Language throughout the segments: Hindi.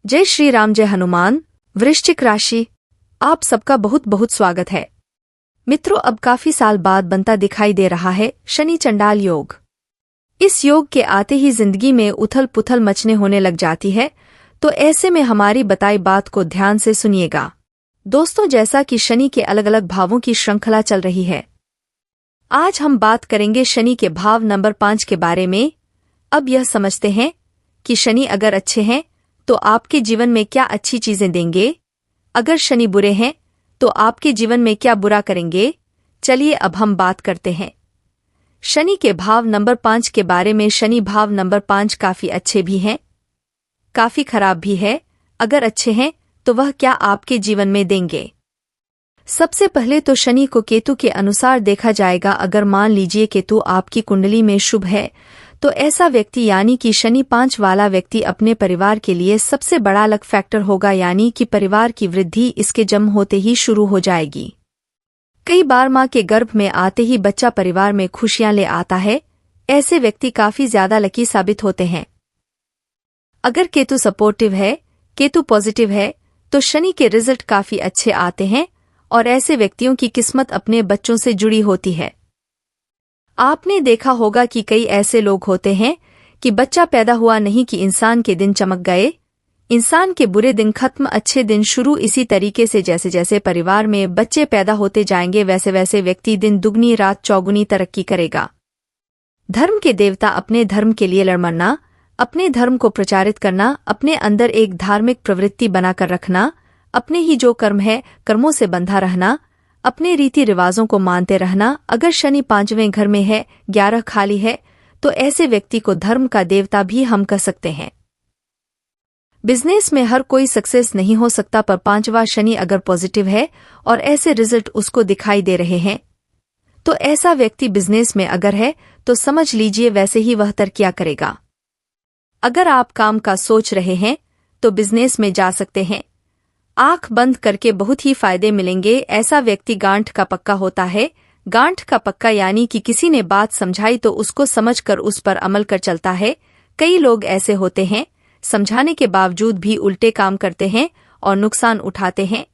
जय श्री राम, जय हनुमान। वृश्चिक राशि, आप सबका बहुत बहुत स्वागत है। मित्रों, अब काफी साल बाद बनता दिखाई दे रहा है शनि चंडाल योग। इस योग के आते ही जिंदगी में उथल पुथल मचने होने लग जाती है, तो ऐसे में हमारी बताई बात को ध्यान से सुनिएगा। दोस्तों, जैसा कि शनि के अलग अलग भावों की श्रृंखला चल रही है, आज हम बात करेंगे शनि के भाव नंबर 5 के बारे में। अब यह समझते हैं कि शनि अगर अच्छे हैं तो आपके जीवन में क्या अच्छी चीजें देंगे, अगर शनि बुरे हैं तो आपके जीवन में क्या बुरा करेंगे। चलिए अब हम बात करते हैं शनि के भाव नंबर 5 के बारे में। शनि भाव नंबर 5 काफी अच्छे भी हैं, काफी खराब भी है। अगर अच्छे हैं तो वह क्या आपके जीवन में देंगे। सबसे पहले तो शनि को केतु के अनुसार देखा जाएगा। अगर मान लीजिए केतु आपकी कुंडली में शुभ है, तो ऐसा व्यक्ति यानी कि शनि 5 वाला व्यक्ति अपने परिवार के लिए सबसे बड़ा लक फैक्टर होगा, यानी कि परिवार की वृद्धि इसके जन्म होते ही शुरू हो जाएगी। कई बार मां के गर्भ में आते ही बच्चा परिवार में खुशियां ले आता है। ऐसे व्यक्ति काफी ज्यादा लकी साबित होते हैं। अगर केतु सपोर्टिव है, केतु पॉजिटिव है, तो शनि के रिजल्ट काफी अच्छे आते हैं और ऐसे व्यक्तियों की किस्मत अपने बच्चों से जुड़ी होती है। आपने देखा होगा कि कई ऐसे लोग होते हैं कि बच्चा पैदा हुआ नहीं कि इंसान के दिन चमक गए, इंसान के बुरे दिन खत्म, अच्छे दिन शुरू। इसी तरीके से जैसे जैसे परिवार में बच्चे पैदा होते जाएंगे, वैसे वैसे व्यक्ति दिन दुगनी रात चौगुनी तरक्की करेगा। धर्म के देवता अपने धर्म के लिए लड़मरना, अपने धर्म को प्रचारित करना, अपने अंदर एक धार्मिक प्रवृत्ति बनाकर रखना, अपने ही जो कर्म है कर्मों से बंधा रहना, अपने रीति रिवाजों को मानते रहना। अगर शनि 5वें घर में है, 11 खाली है, तो ऐसे व्यक्ति को धर्म का देवता भी हम कह सकते हैं। बिजनेस में हर कोई सक्सेस नहीं हो सकता, पर 5वां शनि अगर पॉजिटिव है और ऐसे रिजल्ट उसको दिखाई दे रहे हैं, तो ऐसा व्यक्ति बिजनेस में अगर है तो समझ लीजिए वैसे ही वह तरक्कियां करेगा। अगर आप काम का सोच रहे हैं तो बिजनेस में जा सकते हैं। आंख बंद करके बहुत ही फायदे मिलेंगे। ऐसा व्यक्ति गांठ का पक्का होता है। गांठ का पक्का यानी कि किसी ने बात समझाई तो उसको समझकर उस पर अमल कर चलता है। कई लोग ऐसे होते हैं, समझाने के बावजूद भी उल्टे काम करते हैं और नुकसान उठाते हैं।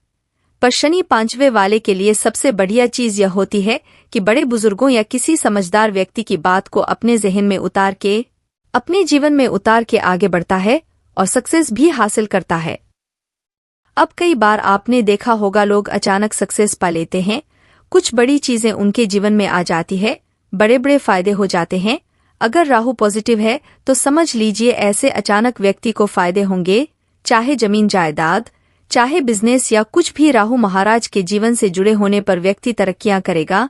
पर शनि 5वें वाले के लिए सबसे बढ़िया चीज यह होती है कि बड़े बुजुर्गों या किसी समझदार व्यक्ति की बात को अपने जहन में उतार के, अपने जीवन में उतार के आगे बढ़ता है और सक्सेस भी हासिल करता है। अब कई बार आपने देखा होगा लोग अचानक सक्सेस पा लेते हैं, कुछ बड़ी चीजें उनके जीवन में आ जाती है, बड़े बड़े फायदे हो जाते हैं। अगर राहु पॉजिटिव है तो समझ लीजिए ऐसे अचानक व्यक्ति को फायदे होंगे, चाहे जमीन जायदाद, चाहे बिजनेस या कुछ भी। राहु महाराज के जीवन से जुड़े होने पर व्यक्ति तरक्कियां करेगा,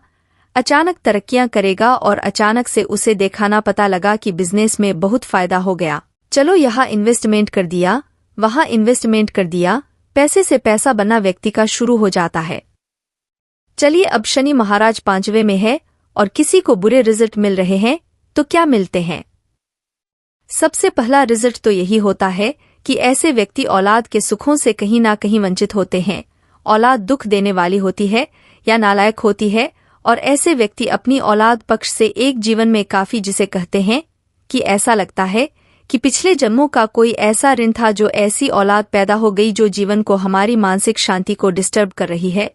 अचानक तरक्कियां करेगा और अचानक से उसे देखाना पता लगा कि बिजनेस में बहुत फायदा हो गया। चलो यहाँ इन्वेस्टमेंट कर दिया, वहाँ इन्वेस्टमेंट कर दिया, पैसे से पैसा बनना व्यक्ति का शुरू हो जाता है। चलिए अब शनि महाराज 5वें में है और किसी को बुरे रिजल्ट मिल रहे हैं, तो क्या मिलते हैं। सबसे पहला रिजल्ट तो यही होता है कि ऐसे व्यक्ति औलाद के सुखों से कहीं ना कहीं वंचित होते हैं। औलाद दुख देने वाली होती है या नालायक होती है, और ऐसे व्यक्ति अपनी औलाद पक्ष से एक जीवन में काफी, जिसे कहते हैं कि ऐसा लगता है कि पिछले जन्मों का कोई ऐसा ऋण था, जो ऐसी औलाद पैदा हो गई जो जीवन को, हमारी मानसिक शांति को डिस्टर्ब कर रही है।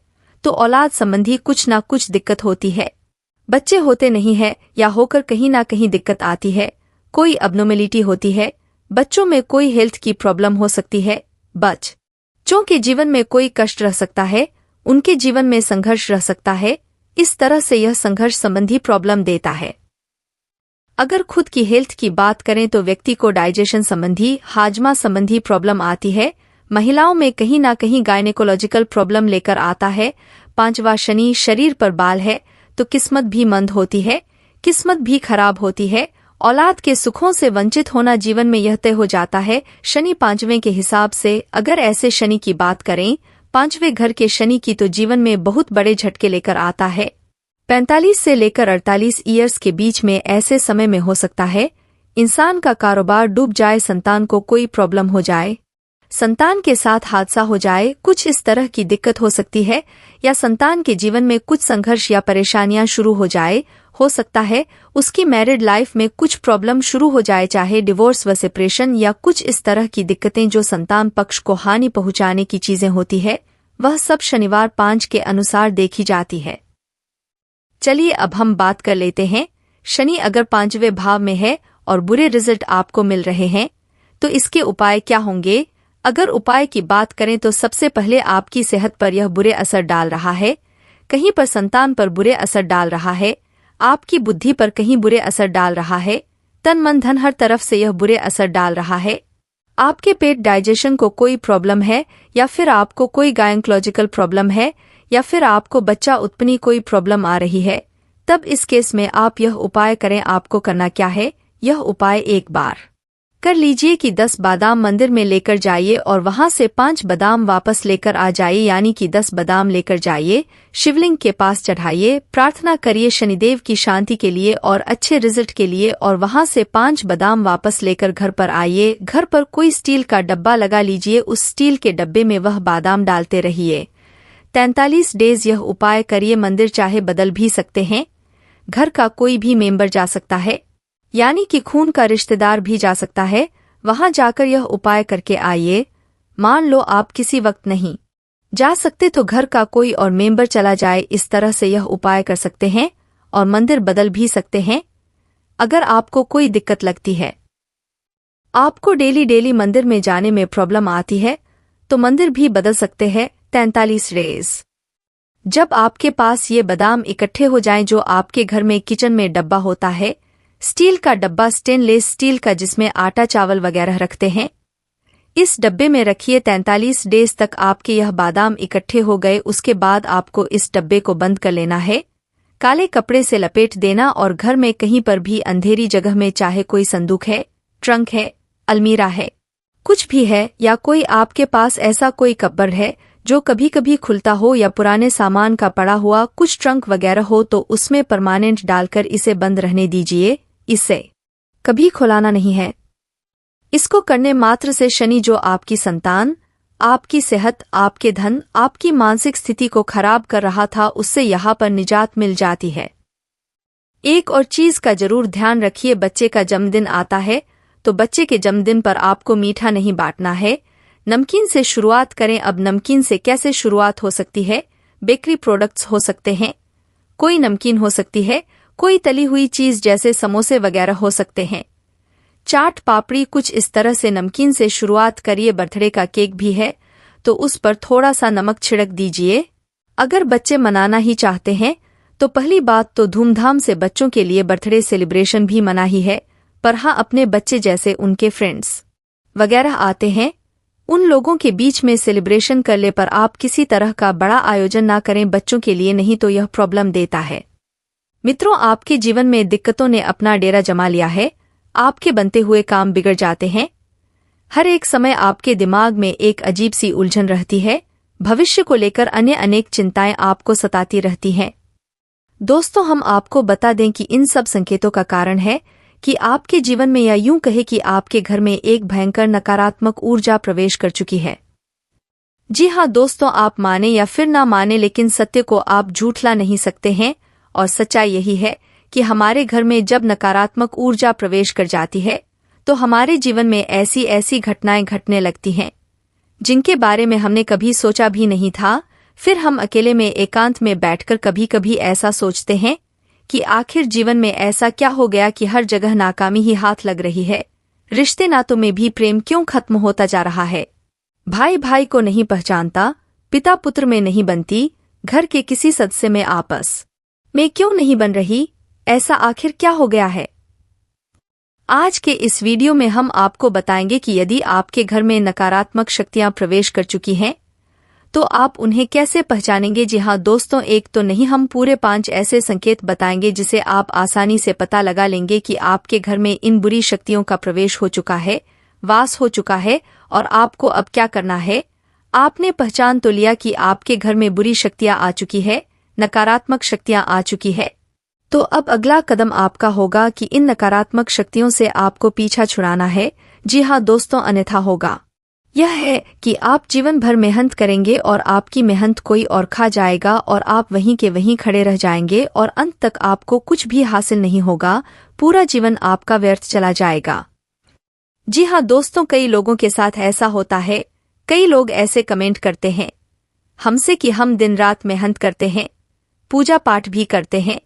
तो औलाद संबंधी कुछ ना कुछ दिक्कत होती है। बच्चे होते नहीं है या होकर कहीं ना कहीं दिक्कत आती है, कोई अबनॉर्मेलिटी होती है, बच्चों में कोई हेल्थ की प्रॉब्लम हो सकती है, बच्चों के जीवन में कोई कष्ट रह सकता है, उनके जीवन में संघर्ष रह सकता है। इस तरह से यह संघर्ष संबंधी प्रॉब्लम देता है। अगर खुद की हेल्थ की बात करें तो व्यक्ति को डाइजेशन संबंधी, हाजमा संबंधी प्रॉब्लम आती है। महिलाओं में कहीं ना कहीं गायनेकोलॉजिकल प्रॉब्लम लेकर आता है। 5वां शनि शरीर पर बाल है तो किस्मत भी मंद होती है, किस्मत भी खराब होती है। औलाद के सुखों से वंचित होना जीवन में यह तय हो जाता है शनि 5वें के हिसाब से। अगर ऐसे शनि की बात करें, 5वें घर के शनि की, तो जीवन में बहुत बड़े झटके लेकर आता है। 45 से लेकर 48 ईयर्स के बीच में ऐसे समय में हो सकता है इंसान का कारोबार डूब जाए, संतान को कोई प्रॉब्लम हो जाए, संतान के साथ हादसा हो जाए, कुछ इस तरह की दिक्कत हो सकती है, या संतान के जीवन में कुछ संघर्ष या परेशानियां शुरू हो जाए। हो सकता है उसकी मैरिड लाइफ में कुछ प्रॉब्लम शुरू हो जाए, चाहे डिवोर्स व सेपरेशन या कुछ इस तरह की दिक्कतें जो संतान पक्ष को हानि पहुंचाने की चीजें होती है, वह सब शनिवार 5 के अनुसार देखी जाती है। चलिए अब हम बात कर लेते हैं। शनि अगर 5वें भाव में है और बुरे रिजल्ट आपको मिल रहे हैं तो इसके उपाय क्या होंगे? अगर उपाय की बात करें तो सबसे पहले आपकी सेहत पर यह बुरे असर डाल रहा है, कहीं पर संतान पर बुरे असर डाल रहा है, आपकी बुद्धि पर कहीं बुरे असर डाल रहा है, तन मन धन हर तरफ से यह बुरे असर डाल रहा है। आपके पेट डाइजेशन को कोई प्रॉब्लम है, या फिर आपको कोई गायनोकोलॉजिकल प्रॉब्लम है, या फिर आपको बच्चा उत्पन्न कोई प्रॉब्लम आ रही है, तब इस केस में आप यह उपाय करें। आपको करना क्या है? यह उपाय एक बार कर लीजिए कि 10 बादाम मंदिर में लेकर जाइए और वहां से 5 बादाम वापस लेकर आ जाइए, यानी कि 10 बादाम लेकर जाइए, शिवलिंग के पास चढ़ाइए, प्रार्थना करिए शनिदेव की शांति के लिए और अच्छे रिजल्ट के लिए, और वहां से 5 बादाम वापस लेकर घर पर आइए। घर पर कोई स्टील का डब्बा लगा लीजिए, उस स्टील के डब्बे में वह बादाम डालते रहिए। 43 डेज यह उपाय करिए। मंदिर चाहे बदल भी सकते हैं, घर का कोई भी मेंबर जा सकता है, यानी कि खून का रिश्तेदार भी जा सकता है। वहां जाकर यह उपाय करके आइए। मान लो आप किसी वक्त नहीं जा सकते तो घर का कोई और मेंबर चला जाए, इस तरह से यह उपाय कर सकते हैं और मंदिर बदल भी सकते हैं। अगर आपको कोई दिक्कत लगती है, आपको डेली मंदिर में जाने में प्रॉब्लम आती है, तो मंदिर भी बदल सकते हैं। 43 डेज जब आपके पास ये बादाम इकट्ठे हो जाएं, जो आपके घर में किचन में डब्बा होता है, स्टील का डब्बा, स्टेनलेस स्टील का, जिसमें आटा चावल वगैरह रखते हैं, इस डब्बे में रखिए। 43 डेज तक आपके यह बादाम इकट्ठे हो गए, उसके बाद आपको इस डब्बे को बंद कर लेना है, काले कपड़े से लपेट देना, और घर में कहीं पर भी अंधेरी जगह में, चाहे कोई संदूक है, ट्रंक है, अलमीरा है, कुछ भी है, या कोई आपके पास ऐसा कोई कब्र है जो कभी कभी खुलता हो, या पुराने सामान का पड़ा हुआ कुछ ट्रंक वगैरह हो, तो उसमें परमानेंट डालकर इसे बंद रहने दीजिए। इसे कभी खुलाना नहीं है। इसको करने मात्र से शनि, जो आपकी संतान, आपकी सेहत, आपके धन, आपकी मानसिक स्थिति को खराब कर रहा था, उससे यहाँ पर निजात मिल जाती है। एक और चीज का जरूर ध्यान रखिए, बच्चे का जन्मदिन आता है तो बच्चे के जन्मदिन पर आपको मीठा नहीं बांटना है, नमकीन से शुरुआत करें। अब नमकीन से कैसे शुरुआत हो सकती है? बेकरी प्रोडक्ट्स हो सकते हैं, कोई नमकीन हो सकती है, कोई तली हुई चीज जैसे समोसे वगैरह हो सकते हैं, चाट पापड़ी, कुछ इस तरह से नमकीन से शुरुआत करिए। बर्थडे का केक भी है तो उस पर थोड़ा सा नमक छिड़क दीजिए। अगर बच्चे मनाना ही चाहते हैं तो पहली बात तो धूमधाम से बच्चों के लिए बर्थडे सेलिब्रेशन भी मना ही है, पर हाँ, अपने बच्चे जैसे उनके फ्रेंड्स वगैरह आते हैं, उन लोगों के बीच में सेलिब्रेशन कर ले, पर आप किसी तरह का बड़ा आयोजन ना करें बच्चों के लिए, नहीं तो यह प्रॉब्लम देता है। मित्रों, आपके जीवन में दिक्कतों ने अपना डेरा जमा लिया है, आपके बनते हुए काम बिगड़ जाते हैं, हर एक समय आपके दिमाग में एक अजीब सी उलझन रहती है, भविष्य को लेकर अन्य अनेक चिंताएं आपको सताती रहती हैं। दोस्तों, हम आपको बता दें कि इन सब संकेतों का कारण है कि आपके जीवन में, या यूं कहे कि आपके घर में एक भयंकर नकारात्मक ऊर्जा प्रवेश कर चुकी है। जी हाँ दोस्तों, आप माने या फिर ना माने, लेकिन सत्य को आप झूठला नहीं सकते हैं, और सच्चाई यही है कि हमारे घर में जब नकारात्मक ऊर्जा प्रवेश कर जाती है तो हमारे जीवन में ऐसी ऐसी घटनाएं घटने लगती हैं जिनके बारे में हमने कभी सोचा भी नहीं था। फिर हम अकेले में एकांत में बैठकर कभी कभी ऐसा सोचते हैं कि आखिर जीवन में ऐसा क्या हो गया कि हर जगह नाकामी ही हाथ लग रही है, रिश्ते नातों में भी प्रेम क्यों खत्म होता जा रहा है, भाई भाई को नहीं पहचानता, पिता पुत्र में नहीं बनती, घर के किसी सदस्य में आपस में क्यों नहीं बन रही, ऐसा आखिर क्या हो गया है? आज के इस वीडियो में हम आपको बताएंगे कि यदि आपके घर में नकारात्मक शक्तियां प्रवेश कर चुकी हैं तो आप उन्हें कैसे पहचानेंगे। जी हाँ दोस्तों, एक तो नहीं, हम पूरे 5 ऐसे संकेत बताएंगे जिसे आप आसानी से पता लगा लेंगे कि आपके घर में इन बुरी शक्तियों का प्रवेश हो चुका है, वास हो चुका है, और आपको अब क्या करना है। आपने पहचान तो लिया कि आपके घर में बुरी शक्तियां आ चुकी है, नकारात्मक शक्तियां आ चुकी है, तो अब अगला कदम आपका होगा कि इन नकारात्मक शक्तियों से आपको पीछा छुड़ाना है। जी हाँ दोस्तों, अन्यथा होगा यह है कि आप जीवन भर मेहनत करेंगे और आपकी मेहनत कोई और खा जाएगा और आप वहीं के वहीं खड़े रह जाएंगे और अंत तक आपको कुछ भी हासिल नहीं होगा, पूरा जीवन आपका व्यर्थ चला जाएगा। जी हाँ दोस्तों, कई लोगों के साथ ऐसा होता है। कई लोग ऐसे कमेंट करते हैं हमसे कि हम दिन रात मेहनत करते हैं, पूजा पाठ भी करते हैं,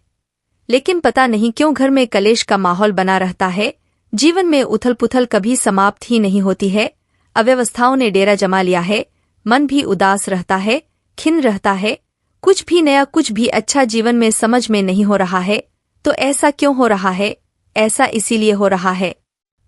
लेकिन पता नहीं क्यों घर में कलेश का माहौल बना रहता है। जीवन में उथल पुथल कभी समाप्त ही नहीं होती है। अव्यवस्थाओं ने डेरा जमा लिया है, मन भी उदास रहता है, खिन्न रहता है, कुछ भी नया कुछ भी अच्छा जीवन में समझ में नहीं हो रहा है। तो ऐसा क्यों हो रहा है? ऐसा इसीलिए हो रहा है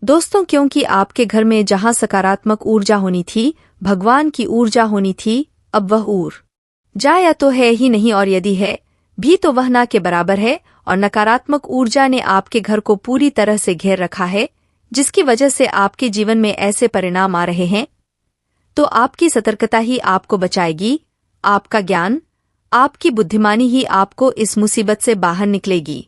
दोस्तों क्योंकि आपके घर में जहां सकारात्मक ऊर्जा होनी थी, भगवान की ऊर्जा होनी थी, अब वह ऊर्जा या तो है ही नहीं और यदि है भी तो वह ना के बराबर है। और नकारात्मक ऊर्जा ने आपके घर को पूरी तरह से घेर रखा है, जिसकी वजह से आपके जीवन में ऐसे परिणाम आ रहे हैं। तो आपकी सतर्कता ही आपको बचाएगी, आपका ज्ञान, आपकी बुद्धिमानी ही आपको इस मुसीबत से बाहर निकलेगी।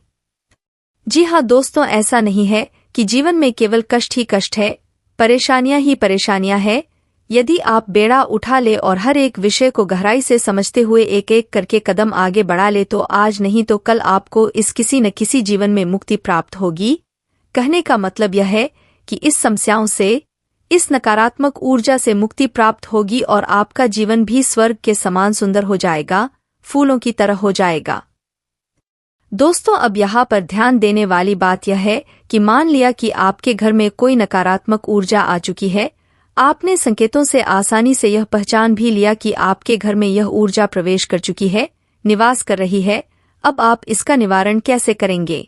जी हाँ दोस्तों, ऐसा नहीं है कि जीवन में केवल कष्ट ही कष्ट है, परेशानियां ही परेशानियां हैं। यदि आप बेड़ा उठा ले और हर एक विषय को गहराई से समझते हुए एक एक करके कदम आगे बढ़ा ले तो आज नहीं तो कल आपको इस किसी न किसी जीवन में मुक्ति प्राप्त होगी। कहने का मतलब यह है कि इस समस्याओं से, इस नकारात्मक ऊर्जा से मुक्ति प्राप्त होगी और आपका जीवन भी स्वर्ग के समान सुंदर हो जाएगा, फूलों की तरह हो जाएगा। दोस्तों अब यहाँ पर ध्यान देने वाली बात यह है कि मान लिया कि आपके घर में कोई नकारात्मक ऊर्जा आ चुकी है, आपने संकेतों से आसानी से यह पहचान भी लिया कि आपके घर में यह ऊर्जा प्रवेश कर चुकी है, निवास कर रही है। अब आप इसका निवारण कैसे करेंगे?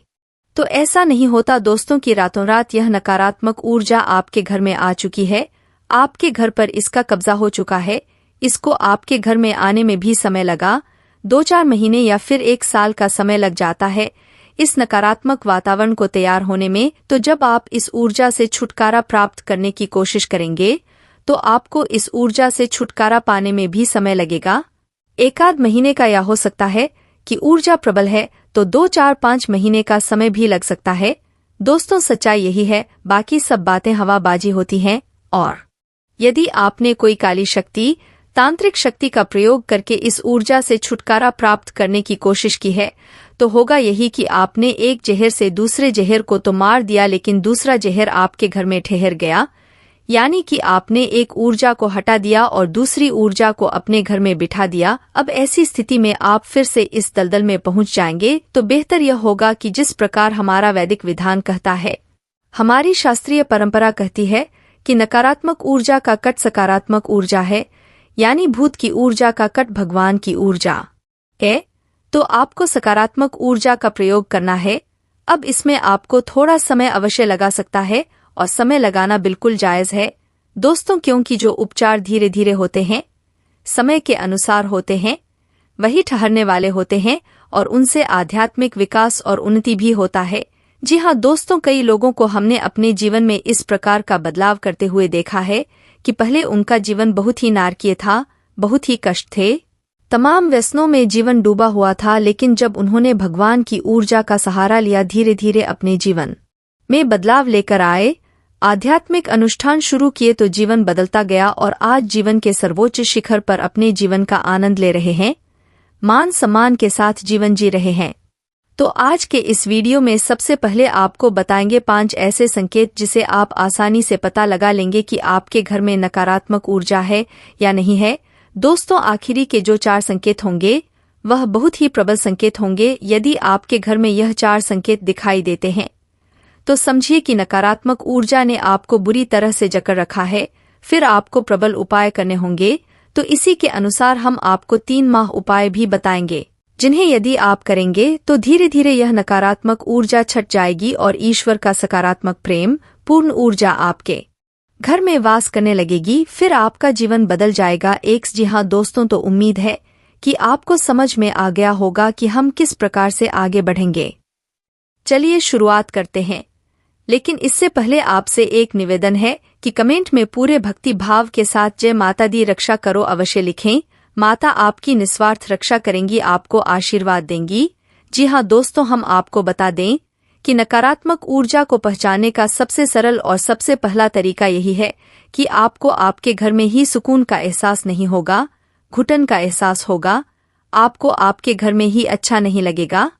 तो ऐसा नहीं होता दोस्तों कि रातों रात यह नकारात्मक ऊर्जा आपके घर में आ चुकी है, आपके घर पर इसका कब्जा हो चुका है। इसको आपके घर में आने में भी समय लगा, 2-4 महीने या फिर 1 साल का समय लग जाता है इस नकारात्मक वातावरण को तैयार होने में। तो जब आप इस ऊर्जा से छुटकारा प्राप्त करने की कोशिश करेंगे तो आपको इस ऊर्जा से छुटकारा पाने में भी समय लगेगा। 1-आध महीने का या हो सकता है कि ऊर्जा प्रबल है तो 2-4-5 महीने का समय भी लग सकता है। दोस्तों सच्चाई यही है, बाकी सब बातें हवाबाजी होती हैं। और यदि आपने कोई काली शक्ति, तांत्रिक शक्ति का प्रयोग करके इस ऊर्जा से छुटकारा प्राप्त करने की कोशिश की है तो होगा यही कि आपने एक जहर से दूसरे जहर को तो मार दिया, लेकिन दूसरा जहर आपके घर में ठहर गया। यानी कि आपने एक ऊर्जा को हटा दिया और दूसरी ऊर्जा को अपने घर में बिठा दिया। अब ऐसी स्थिति में आप फिर से इस दलदल में पहुंच जाएंगे। तो बेहतर यह होगा कि जिस प्रकार हमारा वैदिक विधान कहता है, हमारी शास्त्रीय परंपरा कहती है कि नकारात्मक ऊर्जा का कट सकारात्मक ऊर्जा है, यानी भूत की ऊर्जा का कट भगवान की ऊर्जा है। तो आपको सकारात्मक ऊर्जा का प्रयोग करना है। अब इसमें आपको थोड़ा समय अवश्य लगा सकता है और समय लगाना बिल्कुल जायज है दोस्तों, क्योंकि जो उपचार धीरे धीरे होते हैं, समय के अनुसार होते हैं, वही ठहरने वाले होते हैं और उनसे आध्यात्मिक विकास और उन्नति भी होता है। जी हाँ दोस्तों, कई लोगों को हमने अपने जीवन में इस प्रकार का बदलाव करते हुए देखा है कि पहले उनका जीवन बहुत ही नारकीय था, बहुत ही कष्ट थे, तमाम व्यसनों में जीवन डूबा हुआ था, लेकिन जब उन्होंने भगवान की ऊर्जा का सहारा लिया, धीरे धीरे अपने जीवन में बदलाव लेकर आए, आध्यात्मिक अनुष्ठान शुरू किए तो जीवन बदलता गया और आज जीवन के सर्वोच्च शिखर पर अपने जीवन का आनंद ले रहे हैं, मान सम्मान के साथ जीवन जी रहे हैं। तो आज के इस वीडियो में सबसे पहले आपको बताएंगे 5 ऐसे संकेत जिसे आप आसानी से पता लगा लेंगे कि आपके घर में नकारात्मक ऊर्जा है या नहीं है। दोस्तों आखिरी के जो 4 संकेत होंगे वह बहुत ही प्रबल संकेत होंगे। यदि आपके घर में यह 4 संकेत दिखाई देते हैं तो समझिए कि नकारात्मक ऊर्जा ने आपको बुरी तरह से जकड़ रखा है। फिर आपको प्रबल उपाय करने होंगे, तो इसी के अनुसार हम आपको 3 माह उपाय भी बताएंगे, जिन्हें यदि आप करेंगे तो धीरे धीरे यह नकारात्मक ऊर्जा छट जाएगी और ईश्वर का सकारात्मक प्रेम पूर्ण ऊर्जा आपके घर में वास करने लगेगी। फिर आपका जीवन बदल जाएगा। जी हाँ दोस्तों, तो उम्मीद है कि आपको समझ में आ गया होगा कि हम किस प्रकार से आगे बढ़ेंगे। चलिए शुरुआत करते हैं, लेकिन इससे पहले आपसे एक निवेदन है कि कमेंट में पूरे भक्ति भाव के साथ जय माता दी रक्षा करो अवश्य लिखें। माता आपकी निस्वार्थ रक्षा करेंगी, आपको आशीर्वाद देंगी। जी हाँ दोस्तों, हम आपको बता दें कि नकारात्मक ऊर्जा को पहचानने का सबसे सरल और सबसे पहला तरीका यही है कि आपको आपके घर में ही सुकून का एहसास नहीं होगा, घुटन का एहसास होगा, आपको आपके घर में ही अच्छा नहीं लगेगा।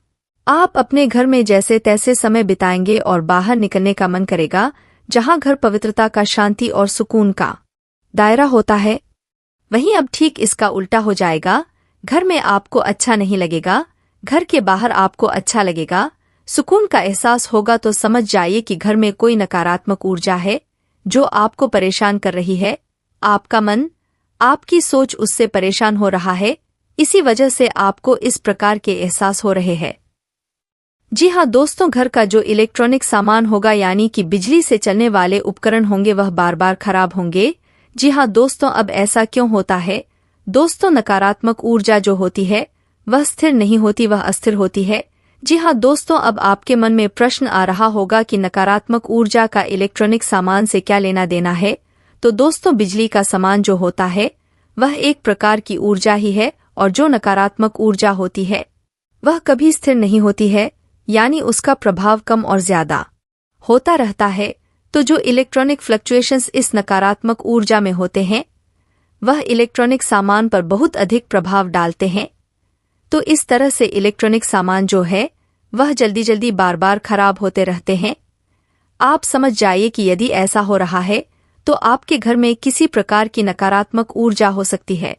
आप अपने घर में जैसे तैसे समय बिताएंगे और बाहर निकलने का मन करेगा, जहां घर पवित्रता का, शांति और सुकून का दायरा होता है। वहीं अब ठीक इसका उल्टा हो जाएगा। घर में आपको अच्छा नहीं लगेगा, घर के बाहर आपको अच्छा लगेगा, सुकून का एहसास होगा। तो समझ जाइए कि घर में कोई नकारात्मक ऊर्जा है जो आपको परेशान कर रही है। आपका मन, आपकी सोच उससे परेशान हो रहा है। इसी वजह से आपको इस प्रकार के एहसास हो रहे हैं। जी हाँ दोस्तों, घर का जो इलेक्ट्रॉनिक सामान होगा, यानी कि बिजली से चलने वाले उपकरण होंगे, वह बार बार खराब होंगे। जी हाँ दोस्तों, अब ऐसा क्यों होता है? दोस्तों, नकारात्मक ऊर्जा जो होती है वह स्थिर नहीं होती, वह अस्थिर होती है। जी हाँ दोस्तों, अब आपके मन में प्रश्न आ रहा होगा कि नकारात्मक ऊर्जा का इलेक्ट्रॉनिक सामान से क्या लेना देना है। तो दोस्तों, बिजली का सामान जो होता है वह एक प्रकार की ऊर्जा ही है, और जो नकारात्मक ऊर्जा होती है वह कभी स्थिर नहीं होती है, यानी उसका प्रभाव कम और ज्यादा होता रहता है। तो जो इलेक्ट्रॉनिक फ्लक्चुएशंस इस नकारात्मक ऊर्जा में होते हैं वह इलेक्ट्रॉनिक सामान पर बहुत अधिक प्रभाव डालते हैं। तो इस तरह से इलेक्ट्रॉनिक सामान जो है वह जल्दी जल्दी बार बार खराब होते रहते हैं। आप समझ जाइए कि यदि ऐसा हो रहा है तो आपके घर में किसी प्रकार की नकारात्मक ऊर्जा हो सकती है।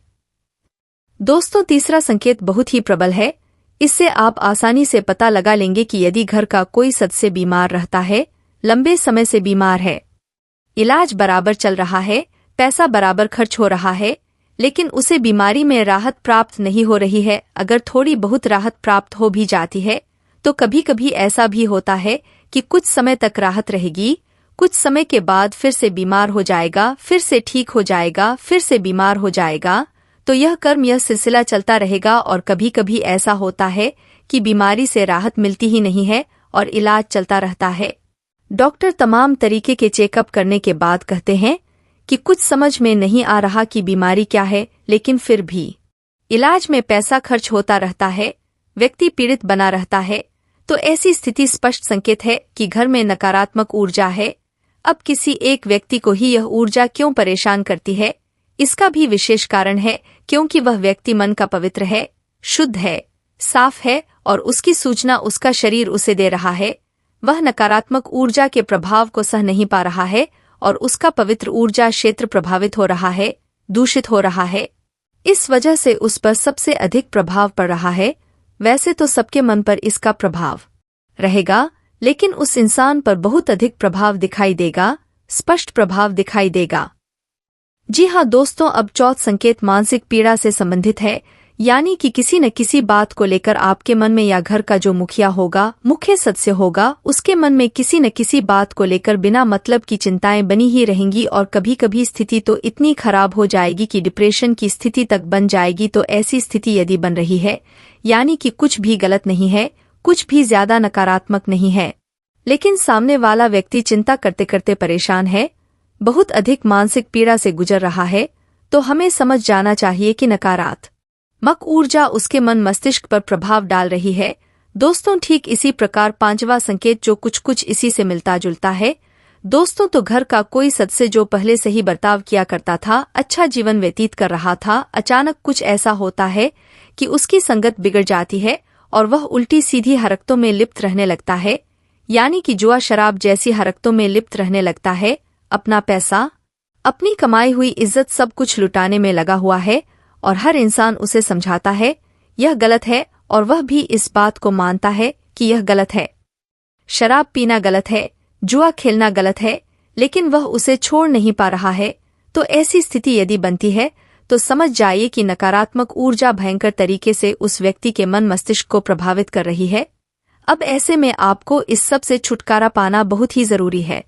दोस्तों, तीसरा संकेत बहुत ही प्रबल है। इससे आप आसानी से पता लगा लेंगे कि यदि घर का कोई सदस्य बीमार रहता है, लंबे समय से बीमार है, इलाज बराबर चल रहा है, पैसा बराबर खर्च हो रहा है, लेकिन उसे बीमारी में राहत प्राप्त नहीं हो रही है। अगर थोड़ी बहुत राहत प्राप्त हो भी जाती है तो कभी कभी ऐसा भी होता है कि कुछ समय तक राहत रहेगी, कुछ समय के बाद फिर से बीमार हो जाएगा, फिर से ठीक हो जाएगा, फिर से बीमार हो जाएगा। तो यह सिलसिला चलता रहेगा। और कभी कभी ऐसा होता है कि बीमारी से राहत मिलती ही नहीं है और इलाज चलता रहता है। डॉक्टर तमाम तरीके के चेकअप करने के बाद कहते हैं कि कुछ समझ में नहीं आ रहा कि बीमारी क्या है, लेकिन फिर भी इलाज में पैसा खर्च होता रहता है, व्यक्ति पीड़ित बना रहता है। तो ऐसी स्थिति स्पष्ट संकेत है कि घर में नकारात्मक ऊर्जा है। अब किसी एक व्यक्ति को ही यह ऊर्जा क्यों परेशान करती है, इसका भी विशेष कारण है, क्योंकि वह व्यक्ति मन का पवित्र है, शुद्ध है, साफ है, और उसकी सूचना उसका शरीर उसे दे रहा है। वह नकारात्मक ऊर्जा के प्रभाव को सह नहीं पा रहा है और उसका पवित्र ऊर्जा क्षेत्र प्रभावित हो रहा है, दूषित हो रहा है। इस वजह से उस पर सबसे अधिक प्रभाव पड़ रहा है। वैसे तो सबके मन पर इसका प्रभाव रहेगा, लेकिन उस इंसान पर बहुत अधिक प्रभाव दिखाई देगा, स्पष्ट प्रभाव दिखाई देगा। जी हाँ दोस्तों, अब चौथा संकेत मानसिक पीड़ा से संबंधित है, यानी कि किसी न किसी बात को लेकर आपके मन में, या घर का जो मुखिया होगा, मुख्य सदस्य होगा, उसके मन में किसी न किसी बात को लेकर बिना मतलब की चिंताएं बनी ही रहेंगी। और कभी कभी स्थिति तो इतनी खराब हो जाएगी कि डिप्रेशन की स्थिति तक बन जाएगी। तो ऐसी स्थिति यदि बन रही है, यानी कि कुछ भी गलत नहीं है, कुछ भी ज्यादा नकारात्मक नहीं है, लेकिन सामने वाला व्यक्ति चिंता करते करते परेशान है, बहुत अधिक मानसिक पीड़ा से गुजर रहा है, तो हमें समझ जाना चाहिए कि नकारात्मक ऊर्जा उसके मन मस्तिष्क पर प्रभाव डाल रही है। दोस्तों, ठीक इसी प्रकार पांचवा संकेत जो कुछ इसी से मिलता जुलता है। दोस्तों, तो घर का कोई सदस्य जो पहले से ही बर्ताव किया करता था, अच्छा जीवन व्यतीत कर रहा था, अचानक कुछ ऐसा होता है कि उसकी संगत बिगड़ जाती है और वह उल्टी सीधी हरकतों में लिप्त रहने लगता है, यानी कि जुआ शराब जैसी हरकतों में लिप्त रहने लगता है। अपना पैसा, अपनी कमाई हुई इज्जत सब कुछ लुटाने में लगा हुआ है, और हर इंसान उसे समझाता है यह गलत है, और वह भी इस बात को मानता है कि यह गलत है। शराब पीना गलत है, जुआ खेलना गलत है, लेकिन वह उसे छोड़ नहीं पा रहा है। तो ऐसी स्थिति यदि बनती है तो समझ जाइए कि नकारात्मक ऊर्जा भयंकर तरीके से उस व्यक्ति के मन मस्तिष्क को प्रभावित कर रही है। अब ऐसे में आपको इस सब से छुटकारा पाना बहुत ही जरूरी है।